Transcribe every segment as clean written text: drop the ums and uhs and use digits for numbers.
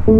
Hey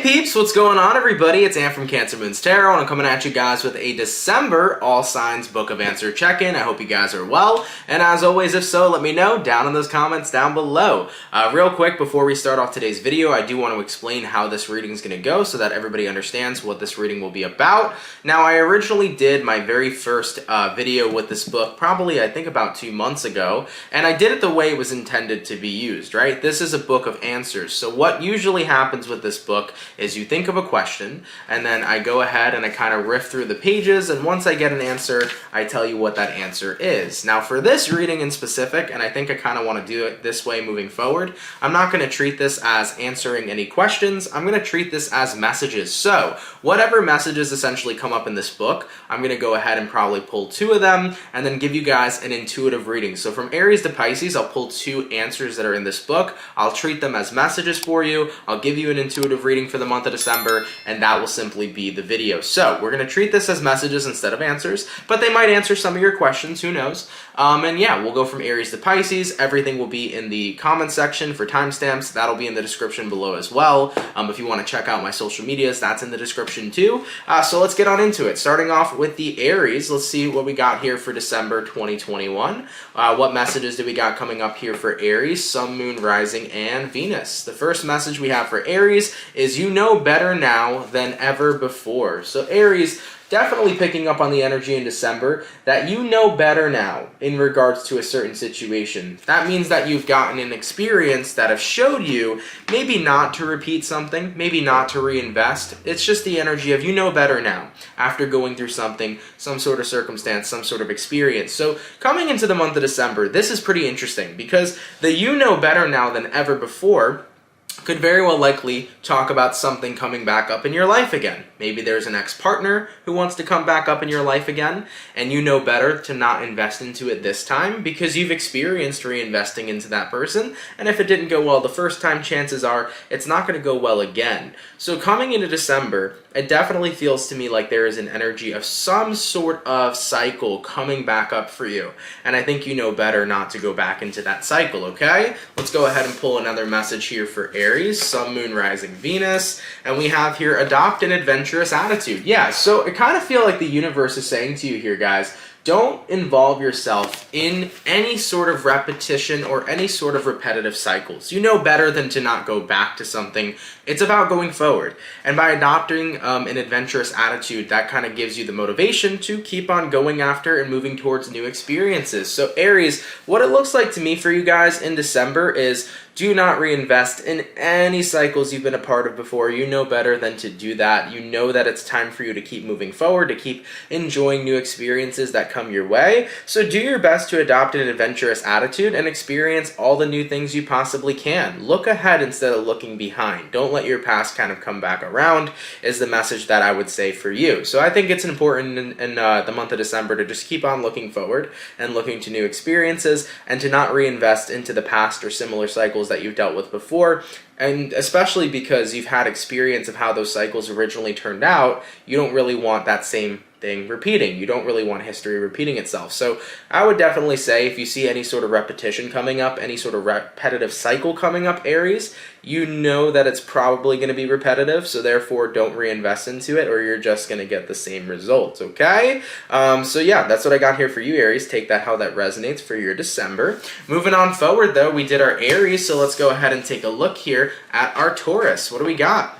peeps, what's going on everybody? It's Am from CancerMoonsTarot, and I'm coming at you guys with a December All Signs Book of Answer check-in. I hope you guys are well, and as always, if so, let me know down in those comments down below. Real quick, before we start off today's video, I do want to explain how this reading is going to go so that everybody understands what this reading will be about. Now, I originally did my very first video with this book probably, I think, about 2 months ago, and I did it the way it was intended to be used, right? This is a book of answers, so what usually happens with this book is you think of a question, and then I go ahead and I kind of riff through the pages, and once I get an answer, I tell you what that answer is. Now for this reading in specific, and I think I kind of want to do it this way moving forward, I'm not going to treat this as answering any questions, I'm going to treat this as messages. So whatever messages essentially come up in this book, I'm going to go ahead and probably pull 2 of them, and then give you guys an intuitive reading. So from Aries to Pisces, I'll pull 2 answers that are in this book, I'll treat them as messages for you, I'll give you an intuitive reading for the month of December, and that will simply be the video. So we're going to treat this as messages instead of answers, but they might answer some of your questions, who knows. And yeah, we'll go from Aries to Pisces. Everything will be in the comment section for timestamps. That'll be in the description below as well. If you want to check out my social medias, that's in the description too. So let's get on into it. Starting off with the Aries, let's see what we got here for December 2021. What messages do we got coming up here for Aries, Sun, Moon, Rising, and Venus? The first message we have for Aries is you know better now than ever before. So Aries, definitely picking up on the energy in December that you know better now in regards to a certain situation. That means that you've gotten an experience that have showed you maybe not to repeat something, maybe not to reinvest. It's just the energy of you know better now after going through something, some sort of circumstance, some sort of experience. So coming into the month of December, this is pretty interesting because the you know better now than ever before could very well likely talk about something coming back up in your life again. Maybe there's an ex-partner who wants to come back up in your life again, and you know better to not invest into it this time because you've experienced reinvesting into that person, and if it didn't go well the first time, chances are it's not going to go well again. So coming into December, it definitely feels to me like there is an energy of some sort of cycle coming back up for you, and I think you know better not to go back into that cycle, okay? Let's go ahead and pull another message here for Aries, Sun, Moon, Rising, Venus, and we have here adopt an adventurous attitude. Yeah, so I kind of feel like the universe is saying to you here, guys, don't involve yourself in any sort of repetition or any sort of repetitive cycles. You know better than to not go back to something. It's about going forward. And by adopting an adventurous attitude, that kind of gives you the motivation to keep on going after and moving towards new experiences. So Aries, what it looks like to me for you guys in December is do not reinvest in any cycles you've been a part of before. You know better than to do that. You know that it's time for you to keep moving forward, to keep enjoying new experiences that come your way. So do your best to adopt an adventurous attitude and experience all the new things you possibly can. Look ahead instead of looking behind. Don't let your past kind of come back around is the message that I would say for you. So I think it's important in the month of December to just keep on looking forward and looking to new experiences and to not reinvest into the past or similar cycles that you've dealt with before. And especially because you've had experience of how those cycles originally turned out, you don't really want that same thing repeating. You don't really want history repeating itself. So I would definitely say if you see any sort of repetition coming up, any sort of repetitive cycle coming up, Aries, you know that it's probably going to be repetitive, so therefore don't reinvest into it or you're just going to get the same results, okay? So yeah, that's what I got here for you, Aries. Take that how that resonates for your December. Moving on forward though, we did our Aries, so let's go ahead and take a look here at our Taurus. What do we got?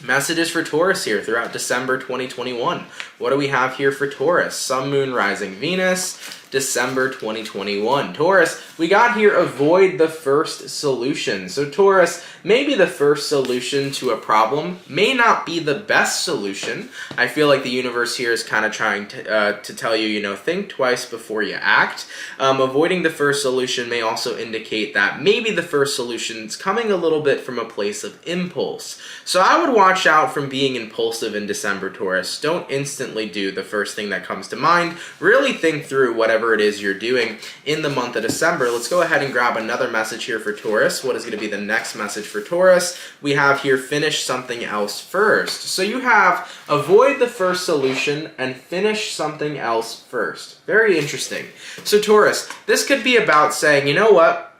Messages for Taurus here throughout December 2021. What do we have here for Taurus? Sun, Moon, Rising, Venus, December 2021. Taurus, we got here avoid the first solution. So Taurus, maybe the first solution to a problem may not be the best solution. I feel like the universe here is kind of trying to tell you, you know, think twice before you act. Avoiding the first solution may also indicate that maybe the first solution is coming a little bit from a place of impulse. So I would watch out from being impulsive in December, Taurus. Don't instantly do the first thing that comes to mind. Really think through whatever whatever it is you're doing in the month of December. Let's go ahead and grab another message here for Taurus. What is going to be the next message for Taurus? We have here, finish something else first. So you have avoid the first solution and finish something else first. Very interesting. So Taurus, this could be about saying, you know what?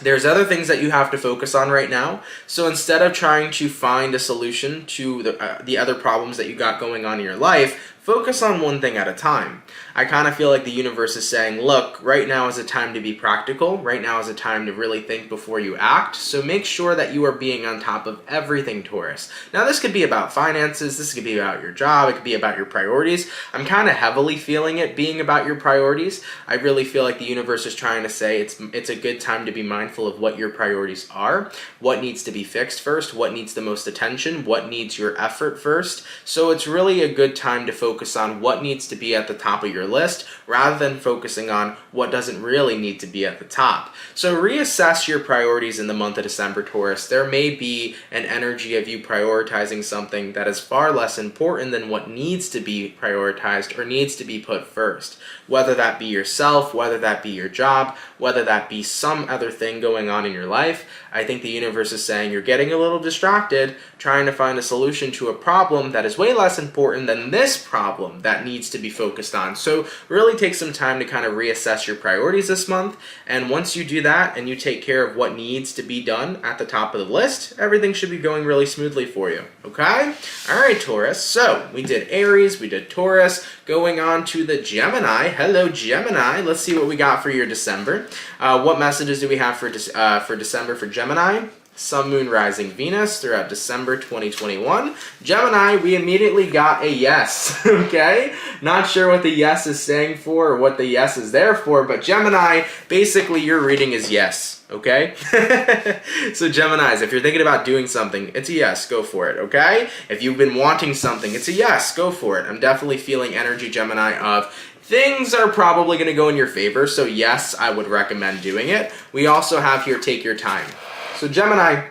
There's other things that you have to focus on right now. So instead of trying to find a solution to the other problems that you got going on in your life, focus on one thing at a time. I kind of feel like the universe is saying, look, right now is a time to be practical. Right now is a time to really think before you act. So make sure that you are being on top of everything, Taurus. Now, this could be about finances. This could be about your job. It could be about your priorities. I'm kind of heavily feeling it being about your priorities. I really feel like the universe is trying to say it's a good time to be mindful of what your priorities are, what needs to be fixed first, what needs the most attention, what needs your effort first. So it's really a good time to focus on what needs to be at the top of your list rather than focusing on what doesn't really need to be at the top. So reassess your priorities in the month of December, Taurus. There may be an energy of you prioritizing something that is far less important than what needs to be prioritized or needs to be put first. Whether that be yourself, whether that be your job, whether that be some other thing going on in your life, I think the universe is saying you're getting a little distracted trying to find a solution to a problem that is way less important than this problem that needs to be focused on. So really take some time to kind of reassess your priorities this month. And once you do that and you take care of what needs to be done at the top of the list, everything should be going really smoothly for you. Okay? All right, Taurus. So we did Aries, we did Taurus, going on to the Gemini. Hello, Gemini. Let's see what we got for your December. What messages do we have for December for Gemini? Sun, Moon, Rising, Venus throughout December 2021. Gemini, we immediately got a yes, okay? Not sure what the yes is saying for or what the yes is there for, but Gemini, basically your reading is yes, okay? So Geminis, if you're thinking about doing something, it's a yes, go for it, okay? If you've been wanting something, it's a yes, go for it. I'm definitely feeling energy, Gemini, of things are probably going to go in your favor, so yes, I would recommend doing it. We also have here, take your time. So Gemini,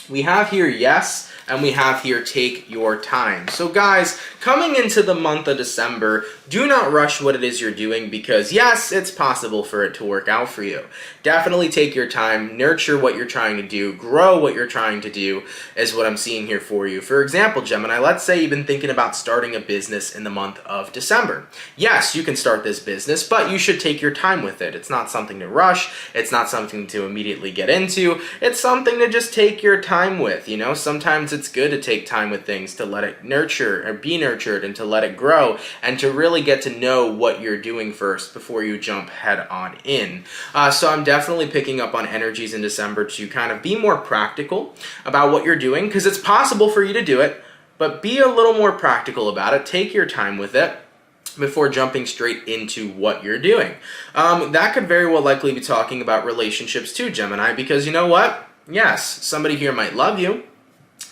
we have here yes, and we have here take your time. So guys, coming into the month of December, do not rush what it is you're doing because yes, it's possible for it to work out for you. Definitely take your time, nurture what you're trying to do, grow what you're trying to do is what I'm seeing here for you. For example, Gemini, let's say you've been thinking about starting a business in the month of December. Yes, you can start this business, but you should take your time with it. It's not something to rush. It's not something to immediately get into. It's something to just take your time with, you know? Sometimes it's good to take time with things, to let it nurture or be nurtured and to let it grow and to really get to know what you're doing first before you jump head on in. So I'm definitely picking up on energies in December to kind of be more practical about what you're doing because it's possible for you to do it, but be a little more practical about it. Take your time with it before jumping straight into what you're doing. That could very well likely be talking about relationships too, Gemini, because you know what? Yes, somebody here might love you.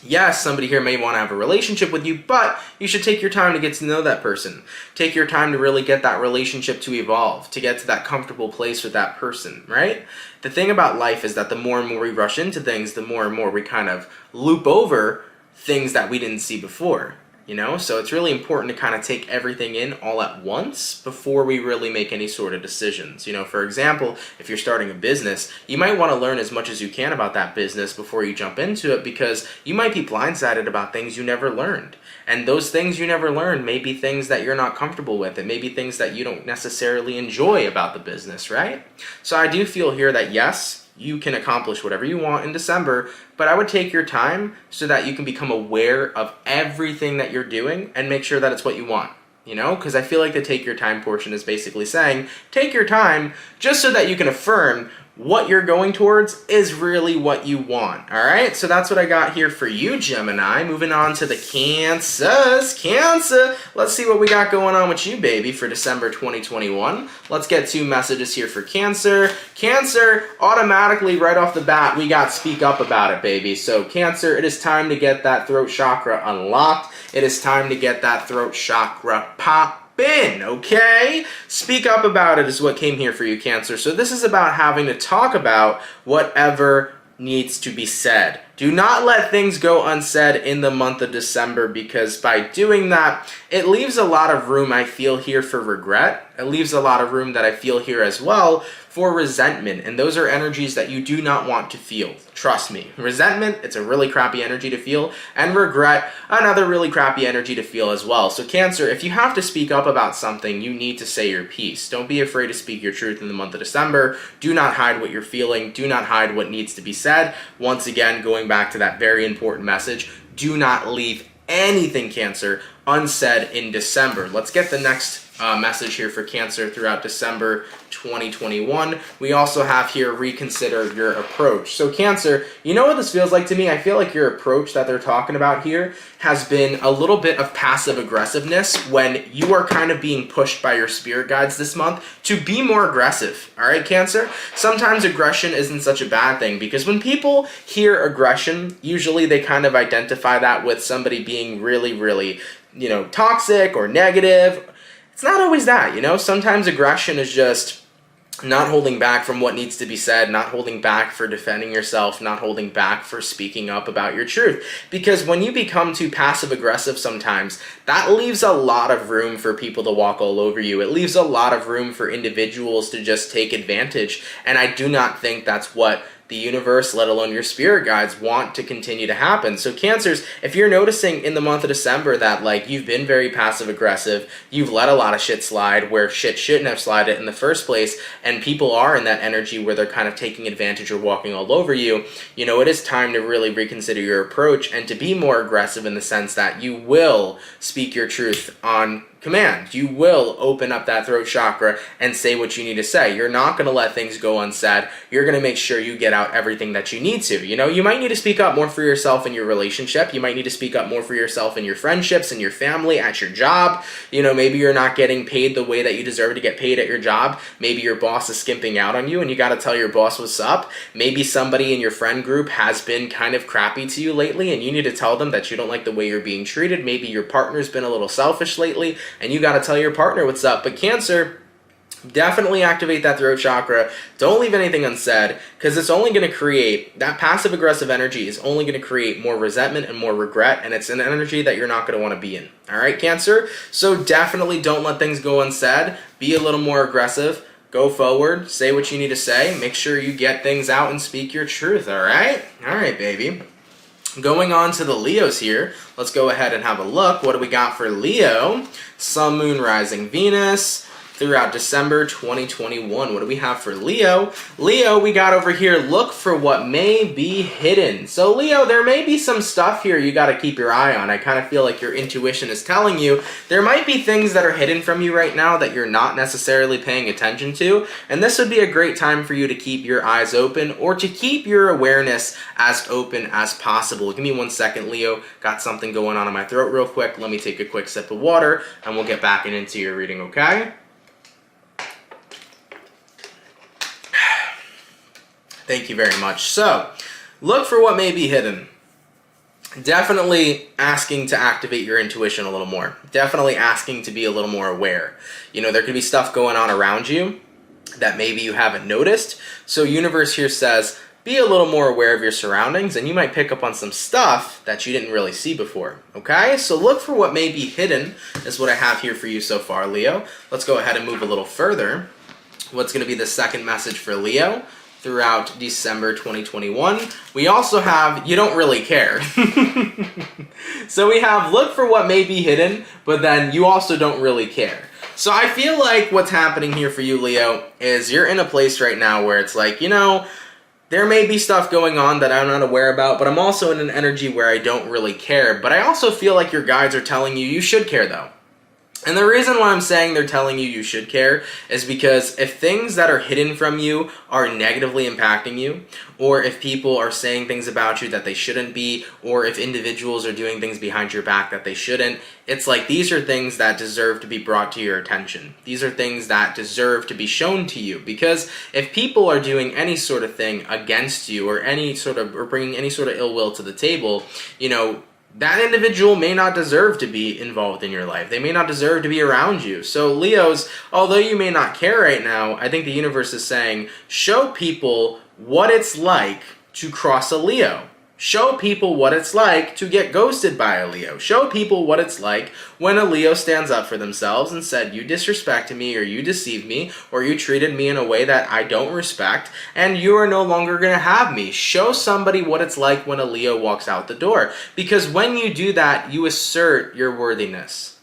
Yes, somebody here may want to have a relationship with you, but you should take your time to get to know that person. Take your time to really get that relationship to evolve, to get to that comfortable place with that person, right? The thing about life is that the more and more we rush into things, the more and more we kind of loop over things that we didn't see before. You know, so it's really important to kind of take everything in all at once before we really make any sort of decisions. You know, for example, if you're starting a business, you might want to learn as much as you can about that business before you jump into it because you might be blindsided about things you never learned. And those things you never learned may be things that you're not comfortable with. It may be things that you don't necessarily enjoy about the business, right? So I do feel here that yes, you can accomplish whatever you want in December, but I would take your time so that you can become aware of everything that you're doing and make sure that it's what you want, you know? Because I feel like the take your time portion is basically saying, take your time just so that you can affirm what you're going towards is really what you want, all right? So that's what I got here for you, Gemini. Moving on to the Cancers. Cancer, let's see what we got going on with you, baby, for December 2021. Let's get 2 messages here for Cancer. Cancer, automatically right off the bat, we got speak up about it, baby. So Cancer, it is time to get that throat chakra unlocked. It is time to get that throat chakra popped. Okay? Speak up about it is what came here for you, Cancer. So this is about having to talk about whatever needs to be said. Do not let things go unsaid in the month of December, because by doing that, it leaves a lot of room, I feel, here for regret. It leaves a lot of room that I feel here as well for resentment. And those are energies that you do not want to feel. Trust me. Resentment, it's a really crappy energy to feel. And regret, another really crappy energy to feel as well. So Cancer, if you have to speak up about something, you need to say your piece. Don't be afraid to speak your truth in the month of December. Do not hide what you're feeling. Do not hide what needs to be said. Once again, going back to that very important message, do not leave anything, Cancer, unsaid in December. Let's get the next message here for Cancer throughout December 2021. We also have here, reconsider your approach. So Cancer, you know what this feels like to me? I feel like your approach that they're talking about here has been a little bit of passive aggressiveness when you are kind of being pushed by your spirit guides this month to be more aggressive. All right, Cancer? Sometimes aggression isn't such a bad thing, because when people hear aggression, usually they kind of identify that with somebody being really, really, toxic or negative. It's not always that, Sometimes aggression is just not holding back from what needs to be said, not holding back for defending yourself, not holding back for speaking up about your truth. Because when you become too passive aggressive sometimes, that leaves a lot of room for people to walk all over you. It leaves a lot of room for individuals to just take advantage. And I do not think that's what the universe, let alone your spirit guides, want to continue to happen. So Cancers, if you're noticing in the month of December that you've been very passive aggressive, you've let a lot of shit slide where shit shouldn't have slided in the first place, and people are in that energy where they're kind of taking advantage or walking all over you, it is time to really reconsider your approach and to be more aggressive in the sense that you will speak your truth on command. You will open up that throat chakra and say what you need to say. You're not going to let things go unsaid. You're going to make sure you get out everything that you need to. You might need to speak up more for yourself in your relationship. You might need to speak up more for yourself in your friendships, in your family, at your job. Maybe you're not getting paid the way that you deserve to get paid at your job. Maybe your boss is skimping out on you and you got to tell your boss what's up. Maybe somebody in your friend group has been kind of crappy to you lately and you need to tell them that you don't like the way you're being treated. Maybe your partner's been a little selfish lately and you got to tell your partner what's up. But Cancer, definitely activate that throat chakra. Don't leave anything unsaid, because it's only going to create, that passive aggressive energy is only going to create more resentment and more regret, and it's an energy that you're not going to want to be in. All right, Cancer? So definitely don't let things go unsaid. Be a little more aggressive. Go forward. Say what you need to say. Make sure you get things out and speak your truth. All right? All right, baby. Going on to the Leos here, let's go ahead and have a look. What do we got for Leo? Sun, Moon, Rising, Venus throughout December 2021. What do we have for Leo? Leo, we got over here, look for what may be hidden. So Leo, there may be some stuff here you got to keep your eye on. I kind of feel like your intuition is telling you there might be things that are hidden from you right now that you're not necessarily paying attention to. And this would be a great time for you to keep your eyes open or to keep your awareness as open as possible. Give me 1 second, Leo. Got something going on in my throat real quick. Let me take a quick sip of water and we'll get back into your reading, okay? Thank you very much. So, look for what may be hidden. Definitely asking to activate your intuition a little more. Definitely asking to be a little more aware. There could be stuff going on around you that maybe you haven't noticed. So, universe here says, be a little more aware of your surroundings, and you might pick up on some stuff that you didn't really see before. Okay? So, look for what may be hidden is what I have here for you so far, Leo. Let's go ahead and move a little further. What's going to be the second message for Leo throughout December 2021. We also have, you don't really care. So we have, look for what may be hidden, but then you also don't really care. So I feel like what's happening here for you, Leo, is you're in a place right now where it's like, there may be stuff going on that I'm not aware about, but I'm also in an energy where I don't really care. But I also feel like your guides are telling you you should care, though. And the reason why I'm saying they're telling you should care is because if things that are hidden from you are negatively impacting you, or if people are saying things about you that they shouldn't be, or if individuals are doing things behind your back that they shouldn't, it's like these are things that deserve to be brought to your attention. These are things that deserve to be shown to you, because if people are doing any sort of thing against you or bringing any sort of ill will to the table, that individual may not deserve to be involved in your life. They may not deserve to be around you. So Leos, although you may not care right now, I think the universe is saying, show people what it's like to cross a Leo. Show people what it's like to get ghosted by a Leo. Show people what it's like when a Leo stands up for themselves and said, you disrespected me, or you deceived me, or you treated me in a way that I don't respect, and you are no longer going to have me. Show somebody what it's like when a Leo walks out the door. Because when you do that, you assert your worthiness.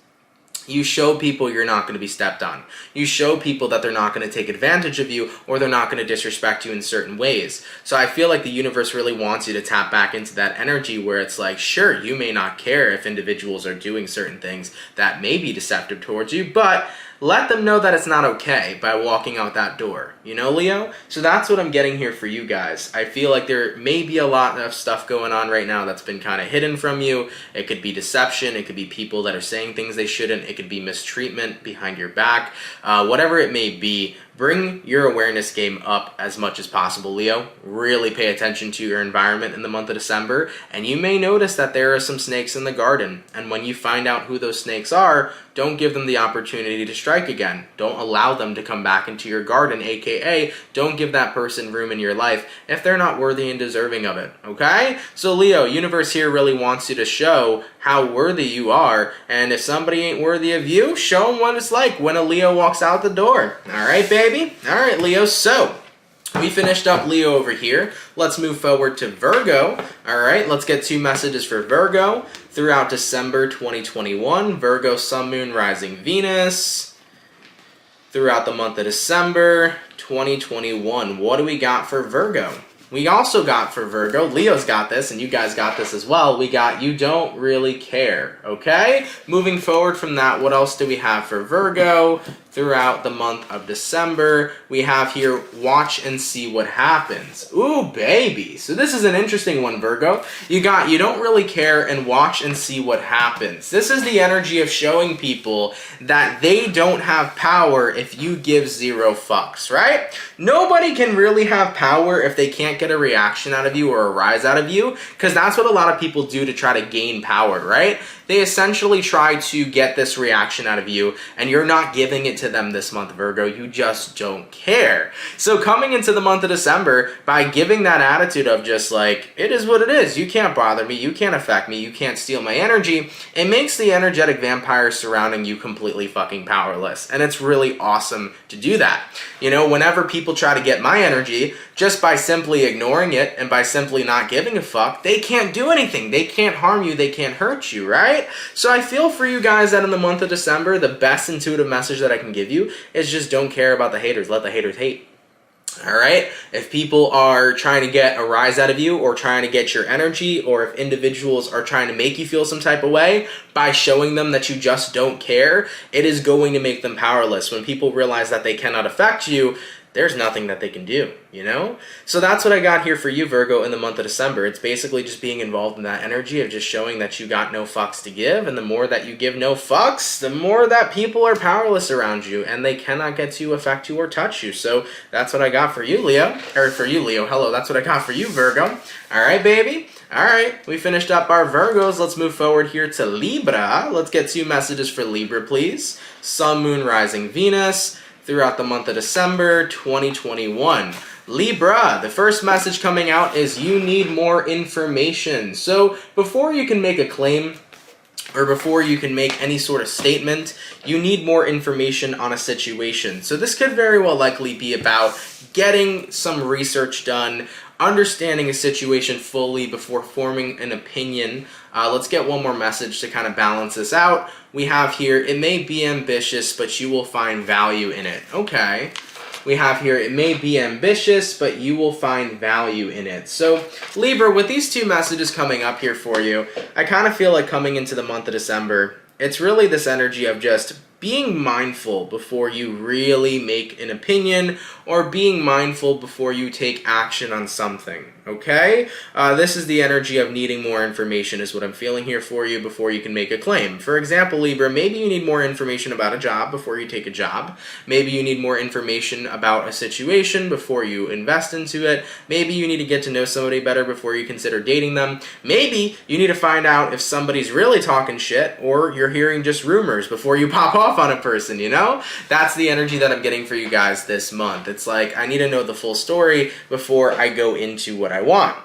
You show people you're not going to be stepped on. You show people that they're not going to take advantage of you, or they're not going to disrespect you in certain ways. So I feel like the universe really wants you to tap back into that energy where it's like, sure, you may not care if individuals are doing certain things that may be deceptive towards you, but let them know that it's not okay by walking out that door. You know, Leo? So that's what I'm getting here for you guys. I feel like there may be a lot of stuff going on right now that's been kind of hidden from you. It could be deception. It could be people that are saying things they shouldn't. It could be mistreatment behind your back. Whatever it may be, bring your awareness game up as much as possible, Leo. Really pay attention to your environment in the month of December, and you may notice that there are some snakes in the garden. And when you find out who those snakes are, don't give them the opportunity to strike again. Don't allow them to come back into your garden, aka don't give that person room in your life if they're not worthy and deserving of it, okay? So Leo, universe here really wants you to show how worthy you are, and if somebody ain't worthy of you, show them what it's like when a Leo walks out the door. All right, baby? All right, Leo, so we finished up Leo over here. Let's move forward to Virgo. All right, let's get 2 messages for Virgo throughout December 2021. Virgo, Sun, Moon, Rising, Venus. Throughout the month of December 2021. What do we got for Virgo? We also got for Virgo, Leo's got this, and you guys got this as well. We got you don't really care, okay? Moving forward from that, what else do we have for Virgo throughout the month of December? We have here, watch and see what happens. Ooh, baby. So this is an interesting one, Virgo. You got you don't really care and watch and see what happens. This is the energy of showing people that they don't have power if you give 0 fucks, right? Nobody can really have power if they can't get a reaction out of you or a rise out of you, because that's what a lot of people do to try to gain power, right? They essentially try to get this reaction out of you, and you're not giving it to them this month, Virgo. You just don't care. So coming into the month of December, by giving that attitude of just like, it is what it is. You can't bother me. You can't affect me. You can't steal my energy. It makes the energetic vampires surrounding you completely fucking powerless. And it's really awesome to do that. You know, whenever people try to get my energy, just by simply ignoring it and by simply not giving a fuck, they can't do anything. They can't harm you. They can't hurt you, right? So I feel for you guys that in the month of December, the best intuitive message that I can give you is just don't care about the haters. Let the haters hate. All right? If people are trying to get a rise out of you or trying to get your energy, or if individuals are trying to make you feel some type of way by showing them that you just don't care, it is going to make them powerless. When people realize that they cannot affect you, there's nothing that they can do, you know? So that's what I got here for you, Virgo, in the month of December. It's basically just being involved in that energy of just showing that you got no fucks to give, and the more that you give no fucks, the more that people are powerless around you, and they cannot get to affect you or touch you. So that's what I got for you, Leo. Or for you, Leo. Hello, that's what I got for you, Virgo. All right, baby? All right, we finished up our Virgos. Let's move forward here to Libra. Let's get 2 messages for Libra, please. Sun, Moon, Rising, Venus throughout the month of December 2021. Libra, the first message coming out is you need more information. So before you can make a claim, or before you can make any sort of statement, you need more information on a situation. So this could very well likely be about getting some research done, understanding a situation fully before forming an opinion. Let's get one more message to kind of balance this out. We have here, it may be ambitious, but you will find value in it. Okay. We have here, it may be ambitious, but you will find value in it. So, Libra, with these 2 messages coming up here for you, I kind of feel like coming into the month of December, it's really this energy of just being mindful before you really make an opinion, or being mindful before you take action on something, okay? This is the energy of needing more information is what I'm feeling here for you before you can make a claim. For example, Libra, maybe you need more information about a job before you take a job. Maybe you need more information about a situation before you invest into it. Maybe you need to get to know somebody better before you consider dating them. Maybe you need to find out if somebody's really talking shit, or you're hearing just rumors before you pop off on a person, you know? That's the energy that I'm getting for you guys this month. It's like, I need to know the full story before I go into what I want.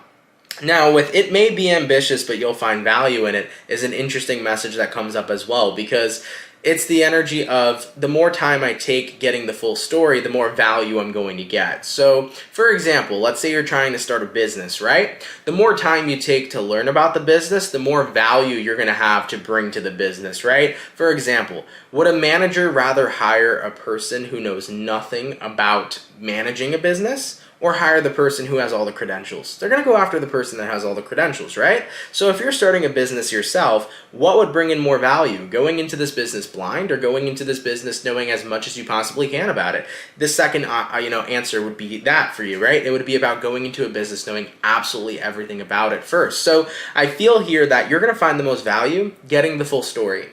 Now, with it may be ambitious, but you'll find value in it is an interesting message that comes up as well, because it's the energy of the more time I take getting the full story, the more value I'm going to get. So, for example, let's say you're trying to start a business, right? The more time you take to learn about the business, the more value you're going to have to bring to the business, right? For example, would a manager rather hire a person who knows nothing about managing a business, or hire the person who has all the credentials? They're going to go after the person that has all the credentials, right? So if you're starting a business yourself, what would bring in more value? Going into this business blind, or going into this business knowing as much as you possibly can about it? The second answer would be that for you, right? It would be about going into a business knowing absolutely everything about it first. So I feel here that you're going to find the most value getting the full story.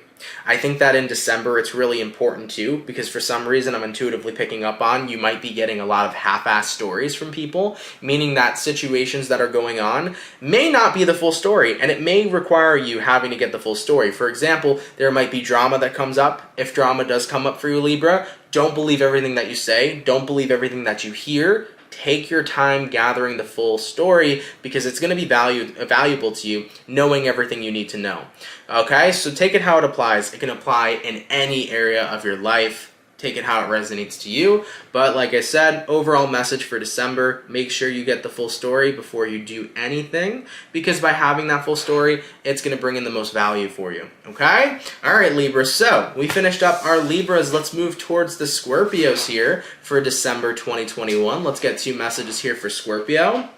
I think that in December it's really important too, because for some reason I'm intuitively picking up on you might be getting a lot of half-assed stories from people, meaning that situations that are going on may not be the full story, and it may require you having to get the full story. For example, there might be drama that comes up. If drama does come up for you, Libra, don't believe everything that you say. Don't believe everything that you hear. Take your time gathering the full story, because it's going to be valuable to you knowing everything you need to know. Okay, so take it how it applies. It can apply in any area of your life. Take it how it resonates to you. But like I said, overall message for December, make sure you get the full story before you do anything, because by having that full story, it's going to bring in the most value for you. Okay? All right, Libra. So we finished up our Libras. Let's move towards the Scorpios here for December 2021. Let's get 2 messages here for Scorpio.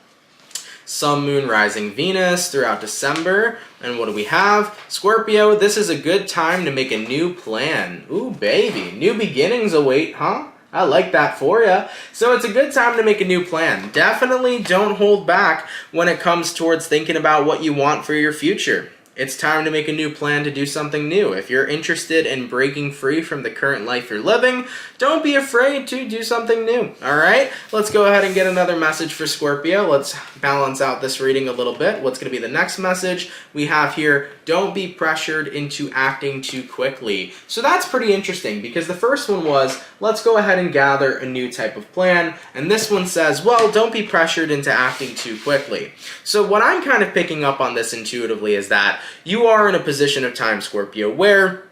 Sun, Moon, Rising, Venus throughout December. And what do we have? Scorpio, this is a good time to make a new plan. Ooh, baby. New beginnings await, huh? I like that for you. So it's a good time to make a new plan. Definitely don't hold back when it comes towards thinking about what you want for your future. It's time to make a new plan to do something new. If you're interested in breaking free from the current life you're living, don't be afraid to do something new. All right, let's go ahead and get another message for Scorpio. Let's balance out this reading a little bit. What's going to be the next message we have here? Don't be pressured into acting too quickly. So that's pretty interesting, because the first one was, let's go ahead and gather a new type of plan. And this one says, well, don't be pressured into acting too quickly. So what I'm kind of picking up on this intuitively is that you are in a position of time, Scorpio, where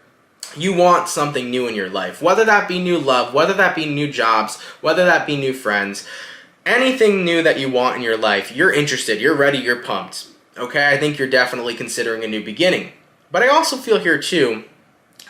you want something new in your life, whether that be new love, whether that be new jobs, whether that be new friends, anything new that you want in your life, you're interested, you're ready, you're pumped. Okay, I think you're definitely considering a new beginning. But I also feel here too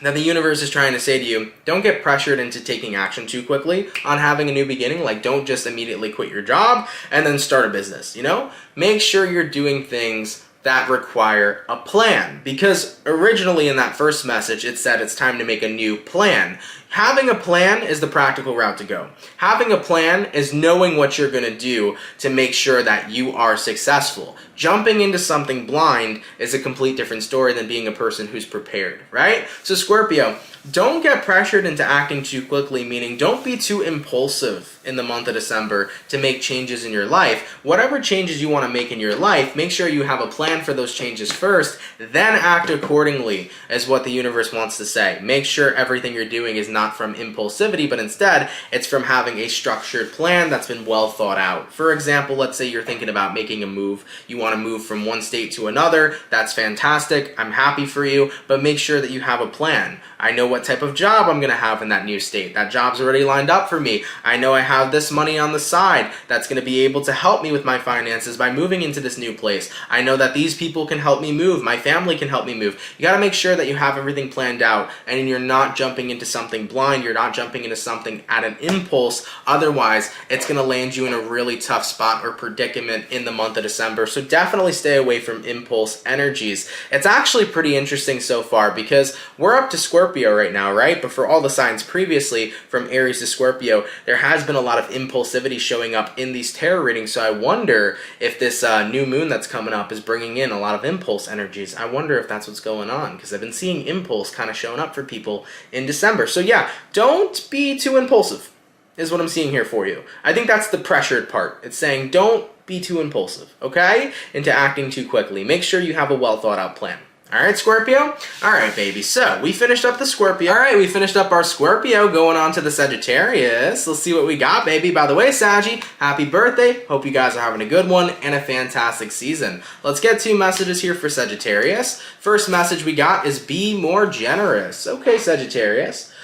that the universe is trying to say to you, don't get pressured into taking action too quickly on having a new beginning. Like, don't just immediately quit your job and then start a business, you know? Make sure you're doing things that require a plan, because originally in that first message it said it's time to make a new plan. Having a plan is the practical route to go. Having a plan is knowing what you're going to do to make sure that you are successful. Jumping into something blind is a complete different story than being a person who's prepared, right? So Scorpio, don't get pressured into acting too quickly, meaning don't be too impulsive in the month of December to make changes in your life. Whatever changes you want to make in your life, make sure you have a plan for those changes first, then act accordingly, is what the universe wants to say. Make sure everything you're doing is not from impulsivity, but instead it's from having a structured plan that's been well thought out. For example, let's say you're thinking about making a move. You want to move from one state to another. That's fantastic. I'm happy for you, but make sure that you have a plan. I know what type of job I'm going to have in that new state. That job's already lined up for me. I know I have this money on the side that's going to be able to help me with my finances by moving into this new place. I know that these people can help me move. My family can help me move. You got to make sure that you have everything planned out and you're not jumping into something blind. You're not jumping into something at an impulse. Otherwise, it's going to land you in a really tough spot or predicament in the month of December. So definitely stay away from impulse energies. It's actually pretty interesting so far, because we're up to Scorpio right now, right? But for all the signs previously, from Aries to Scorpio, there has been a lot of impulsivity showing up in these tarot readings. So I wonder if this new moon that's coming up is bringing in a lot of impulse energies. I wonder if that's what's going on, because I've been seeing impulse kind of showing up for people in December. So yeah, don't be too impulsive is what I'm seeing here for you. I think that's the pressured part. It's saying don't be too impulsive, okay? Into acting too quickly. Make sure you have a well thought out plan. All right, Scorpio? All right, baby. So we finished up the Scorpio. All right, we finished up our Scorpio, going on to the Sagittarius. Let's see what we got, baby. By the way, Saggy, happy birthday. Hope you guys are having a good one and a fantastic season. Let's get 2 messages here for Sagittarius. First message we got is be more generous. Okay, Sagittarius.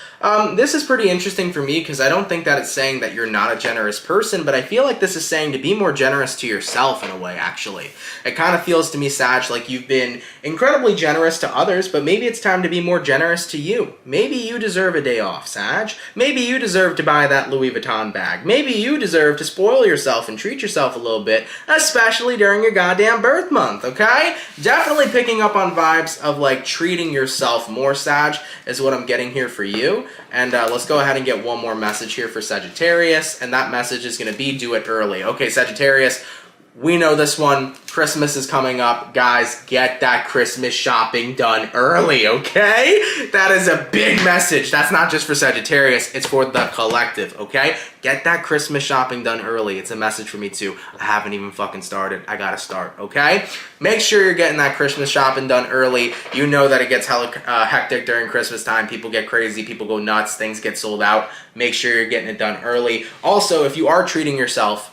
This is pretty interesting for me because I don't think that it's saying that you're not a generous person, but I feel like this is saying to be more generous to yourself in a way, actually. It kind of feels to me, Sag, like you've been incredibly generous to others, but maybe it's time to be more generous to you. Maybe you deserve a day off, Sag. Maybe you deserve to buy that Louis Vuitton bag. Maybe you deserve to spoil yourself and treat yourself a little bit, especially during your goddamn birth month, okay? Definitely picking up on vibes of like treating yourself more, Sag, is what I'm getting here for you. And let's go ahead and get one more message here for Sagittarius, and that message is going to be do it early. Okay, Sagittarius, we know this one. Christmas is coming up. Guys, get that Christmas shopping done early, okay? That is a big message. That's not just for Sagittarius. It's for the collective, okay? Get that Christmas shopping done early. It's a message for me too. I haven't even fucking started. I gotta start, okay? Make sure you're getting that Christmas shopping done early. You know that it gets hella hectic during Christmas time. People get crazy. People go nuts. Things get sold out. Make sure you're getting it done early. Also, if you are treating yourself,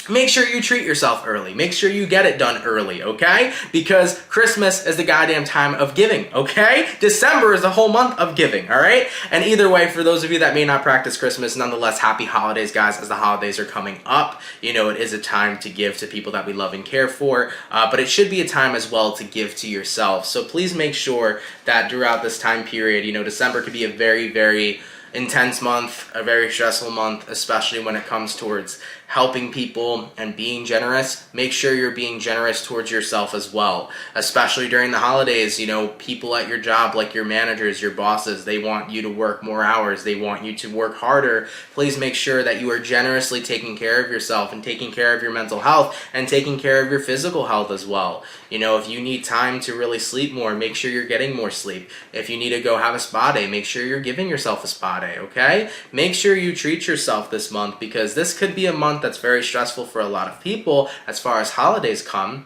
make sure you treat yourself early. Make sure you get it done early, okay? Because Christmas is the goddamn time of giving, okay? December is the whole month of giving, all right? And either way, for those of you that may not practice Christmas, nonetheless, happy holidays, guys, as the holidays are coming up. You know, it is a time to give to people that we love and care for, but it should be a time as well to give to yourself. So please make sure that throughout this time period, you know, December could be a very, very intense month, a very stressful month, especially when it comes towards helping people and being generous. Make sure you're being generous towards yourself as well, especially during the holidays. You know, people at your job, like your managers, your bosses, they want you to work more hours. They want you to work harder. Please make sure that you are generously taking care of yourself and taking care of your mental health and taking care of your physical health as well. You know, if you need time to really sleep more, make sure you're getting more sleep. If you need to go have a spa day, make sure you're giving yourself a spa day, okay? Make sure you treat yourself this month, because this could be a month that's very stressful for a lot of people as far as holidays come.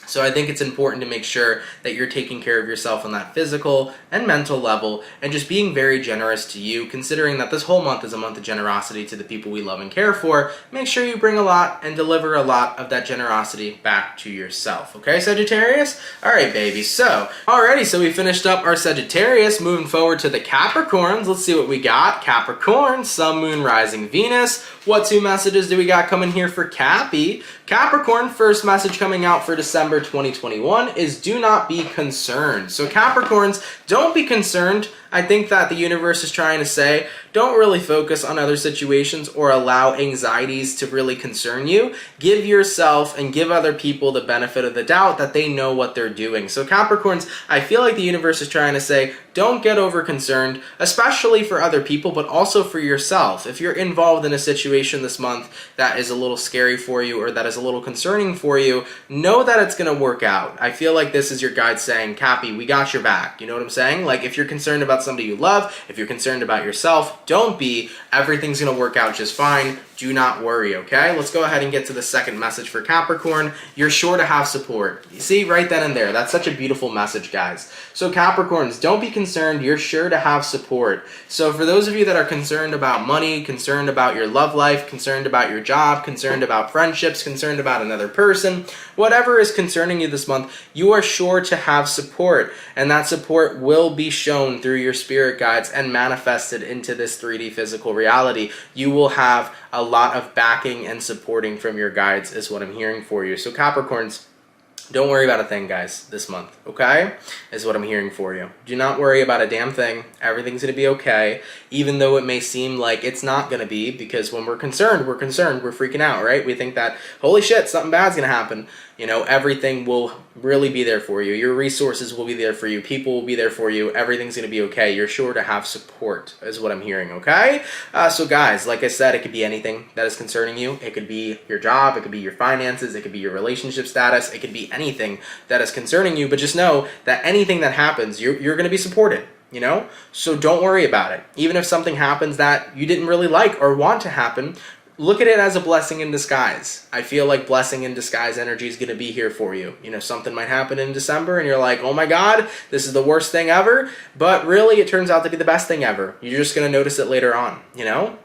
So I think it's important to make sure that you're taking care of yourself on that physical and mental level and just being very generous to you, considering that this whole month is a month of generosity to the people we love and care for. Make sure you bring a lot and deliver a lot of that generosity back to yourself. Okay, Sagittarius? All right, baby. So, alrighty, so we finished up our Sagittarius. Moving forward to the Capricorns. Let's see what we got. Capricorn, Sun, Moon, Rising, Venus. What 2 messages do we got coming here for Cappy? Capricorn, first message coming out for December 2021 is do not be concerned. So Capricorns, don't be concerned. I think that the universe is trying to say, don't really focus on other situations or allow anxieties to really concern you. Give yourself and give other people the benefit of the doubt that they know what they're doing. So Capricorns, I feel like the universe is trying to say, don't get over concerned, especially for other people, but also for yourself. If you're involved in a situation this month that is a little scary for you or that is a little concerning for you, know that it's going to work out. I feel like this is your guide saying, Cappy, we got your back. You know what I'm saying? Like, if you're concerned about somebody you love, if you're concerned about yourself, don't be. Everything's going to work out just fine. Do not worry, okay? Let's go ahead and get to the second message for Capricorn. You're sure to have support. You see, right then and there. That's such a beautiful message, guys. So Capricorns, don't be concerned. You're sure to have support. So for those of you that are concerned about money, concerned about your love life, concerned about your job, concerned about friendships, concerned about another person, whatever is concerning you this month, you are sure to have support. And that support will be shown through your spirit guides and manifested into this 3D physical reality. You will have a lot of backing and supporting from your guides is what I'm hearing for you. So Capricorns, don't worry about a thing, guys, this month, okay? Is what I'm hearing for you. Do not worry about a damn thing. Everything's going to be okay, even though it may seem like it's not going to be, because when we're concerned, we're freaking out, right? We think that, holy shit, something bad's going to happen. You know, everything will really be there for you. Your resources will be there for you. People will be there for you. Everything's going to be okay. You're sure to have support is what I'm hearing, okay? So guys, like I said, it could be anything that is concerning you. It could be your job. It could be your finances. It could be your relationship status. It could be anything that is concerning you. But just know that anything that happens, you're going to be supported. You know? So don't worry about it. Even if something happens that you didn't really like or want to happen, look at it as a blessing in disguise. I feel like blessing in disguise energy is going to be here for you. You know, something might happen in December and you're like, oh my God, this is the worst thing ever. But really, it turns out to be the best thing ever. You're just going to notice it later on, you know?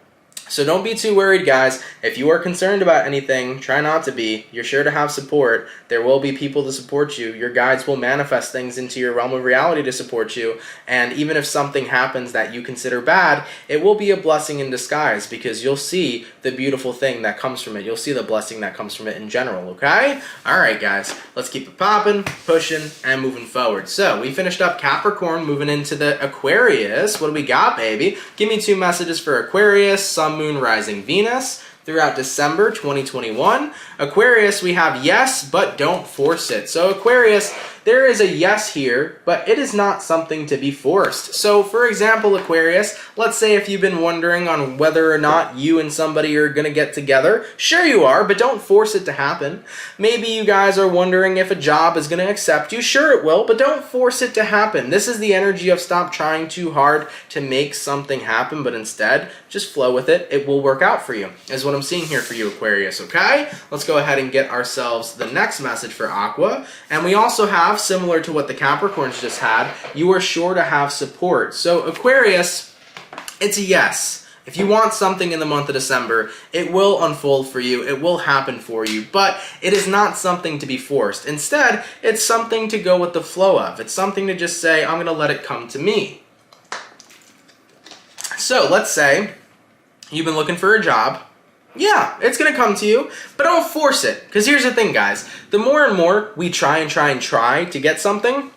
So don't be too worried, guys. If you are concerned about anything, try not to be. You're sure to have support. There will be people to support you. Your guides will manifest things into your realm of reality to support you. And even if something happens that you consider bad, it will be a blessing in disguise because you'll see the beautiful thing that comes from it. You'll see the blessing that comes from it in general, okay? All right, guys. Let's keep it popping, pushing, and moving forward. So we finished up Capricorn, moving into the Aquarius. What do we got, baby? Give me 2 messages for Aquarius, Sun, Moon, Rising, Venus throughout December 2021. Aquarius, we have yes, but don't force it. So Aquarius, there is a yes here, but it is not something to be forced. So for example, Aquarius, let's say if you've been wondering on whether or not you and somebody are going to get together, sure you are, but don't force it to happen. Maybe you guys are wondering if a job is going to accept you, sure it will, but don't force it to happen. This is the energy of stop trying too hard to make something happen, but instead just flow with it. It will work out for you, is what I'm seeing here for you, Aquarius, okay? Let's go ahead and get ourselves the next message for Aqua. And we also have, similar to what the Capricorns just had, you are sure to have support. So Aquarius, it's a yes. If you want something in the month of December, it will unfold for you, it will happen for you, but it is not something to be forced. Instead, it's something to go with the flow of. It's something to just say, I'm going to let it come to me. So let's say you've been looking for a job. Yeah, it's going to come to you, but don't force it. Because here's the thing, guys. The more and more we try to get something,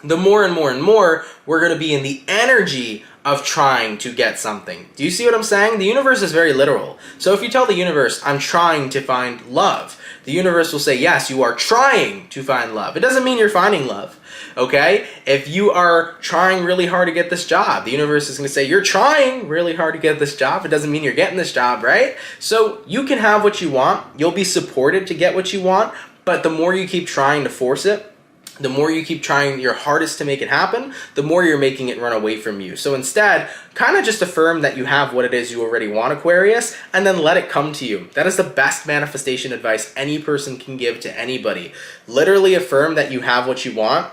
the more and more we're going to be in the energy of trying to get something. Do you see what I'm saying? The universe is very literal. So if you tell the universe, I'm trying to find love, the universe will say, yes, you are trying to find love. It doesn't mean you're finding love. Okay? If you are trying really hard to get this job, the universe is going to say, you're trying really hard to get this job. It doesn't mean you're getting this job, right? So you can have what you want. You'll be supported to get what you want. But the more you keep trying to force it, the more you keep trying your hardest to make it happen, the more you're making it run away from you. So instead, kind of just affirm that you have what it is you already want, Aquarius, and then let it come to you. That is the best manifestation advice any person can give to anybody. Literally affirm that you have what you want.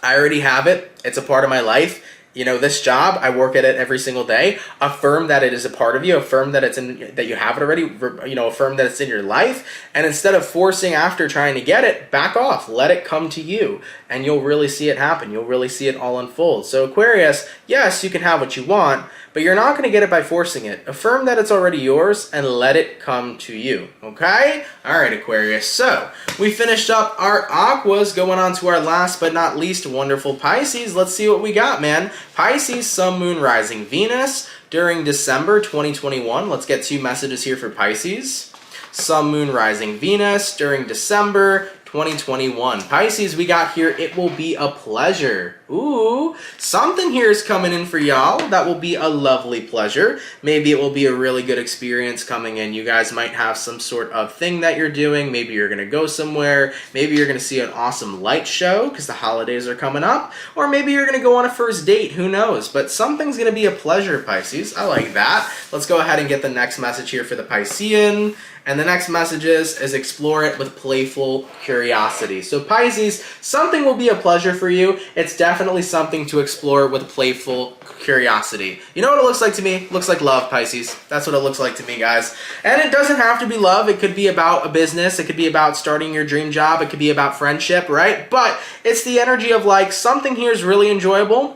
I already have it. It's a part of my life. You know, this job, I work at it every single day. Affirm that it is a part of you. Affirm that that you have it already. You know, affirm that it's in your life. And instead of forcing after trying to get it, back off. Let it come to you. And you'll really see it happen. You'll really see it all unfold. So Aquarius, yes, you can have what you want, but you're not going to get it by forcing it. Affirm that it's already yours and let it come to you. Okay? All right, Aquarius. So we finished up our Aquas, going on to our last but not least wonderful Pisces. Let's see what we got, man. Pisces, Sun, Moon, Rising, Venus during December 2021. Let's get 2 messages here for Pisces. Sun, Moon, Rising, Venus during December 2021. Pisces, we got here, it will be a pleasure. Ooh, something here is coming in for y'all that will be a lovely pleasure. Maybe it will be a really good experience coming in. You guys might have some sort of thing that you're doing. Maybe you're going to go somewhere. Maybe you're going to see an awesome light show because the holidays are coming up. Or maybe you're going to go on a first date. Who knows? But something's going to be a pleasure, Pisces. I like that. Let's go ahead and get the next message here for the Piscean. And the next message is explore it with playful curiosity. So Pisces, something will be a pleasure for you. It's definitely something to explore with playful curiosity. You know what it looks like to me? It looks like love, Pisces. That's what it looks like to me, guys. And it doesn't have to be love. It could be about a business. It could be about starting your dream job. It could be about friendship, right? But it's the energy of like something here is really enjoyable.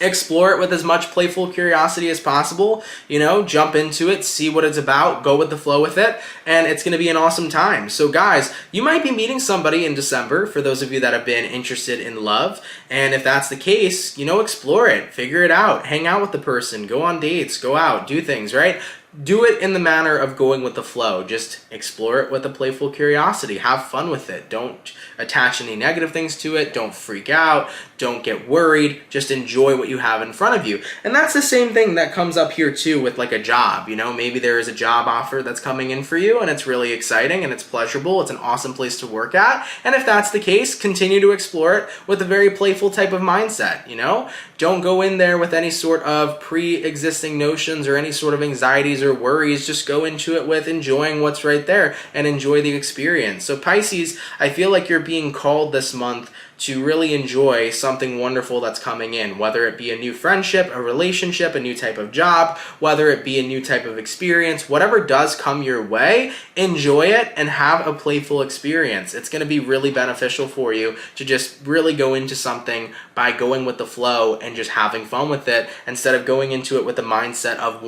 Explore it with as much playful curiosity as possible, you know, jump into it, see what it's about, go with the flow with it, and it's going to be an awesome time. So guys, you might be meeting somebody in December, for those of you that have been interested in love, and if that's the case, you know, explore it, figure it out, hang out with the person, go on dates, go out, do things, right? Do it in the manner of going with the flow. Just explore it with a playful curiosity. Have fun with it. Don't attach any negative things to it. Don't freak out. Don't get worried. Just enjoy what you have in front of you. And that's the same thing that comes up here too with like a job. You know, maybe there is a job offer that's coming in for you and it's really exciting and it's pleasurable. It's an awesome place to work at. And if that's the case, continue to explore it with a very playful type of mindset, you know? don't go in there with any sort of pre-existing notions or any sort of anxieties or worries. Just go into it with enjoying what's right there and enjoy the experience. So Pisces, I feel like you're being called this month to really enjoy something wonderful that's coming in, whether it be a new friendship, a relationship, a new type of job, whether it be a new type of experience, whatever does come your way, enjoy it and have a playful experience. It's going to be really beneficial for you to just really go into something by going with the flow and just having fun with it, instead of going into it with the mindset of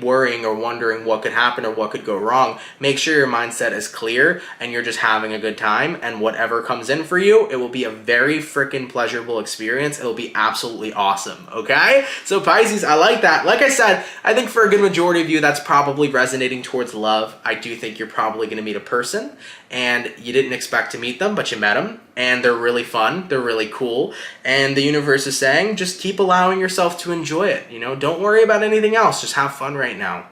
worrying or wondering what could happen or what could go wrong. Make sure your mindset is clear and you're just having a good time, and whatever comes in for you, it will be a very freaking pleasurable experience. It'll be absolutely awesome, okay? So Pisces, I like that. Like I said, I think for a good majority of you, that's probably resonating towards love. I do think you're probably going to meet a person and you didn't expect to meet them, but you met them, and they're really fun, they're really cool, and the universe is saying, just keep allowing yourself to enjoy it. You know, don't worry about anything else, just have fun right now.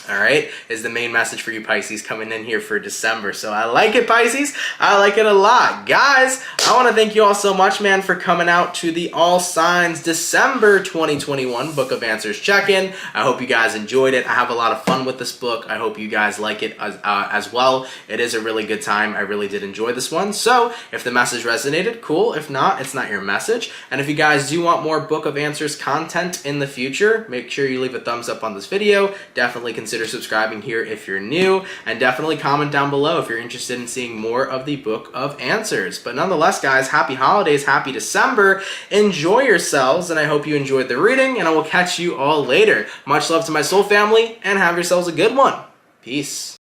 All right, is the main message for you Pisces coming in here for December. So I like it, Pisces. I like it a lot. Guys, I want to thank you all so much, man, for coming out to the All Signs December 2021 Book of Answers check-in. I hope you guys enjoyed it. I have a lot of fun with this book. I hope you guys like it as well. It is a really good time. I really did enjoy this one. So if the message resonated, cool. If not, it's not your message. And if you guys do want more Book of Answers content in the future, make sure you leave a thumbs up on this video. Definitely consider subscribing here if you're new, and definitely comment down below if you're interested in seeing more of the Book of Answers. But nonetheless, guys, happy holidays, happy December, enjoy yourselves, and I hope you enjoyed the reading, and I will catch you all later. Much love to my soul family, and have yourselves a good one. Peace.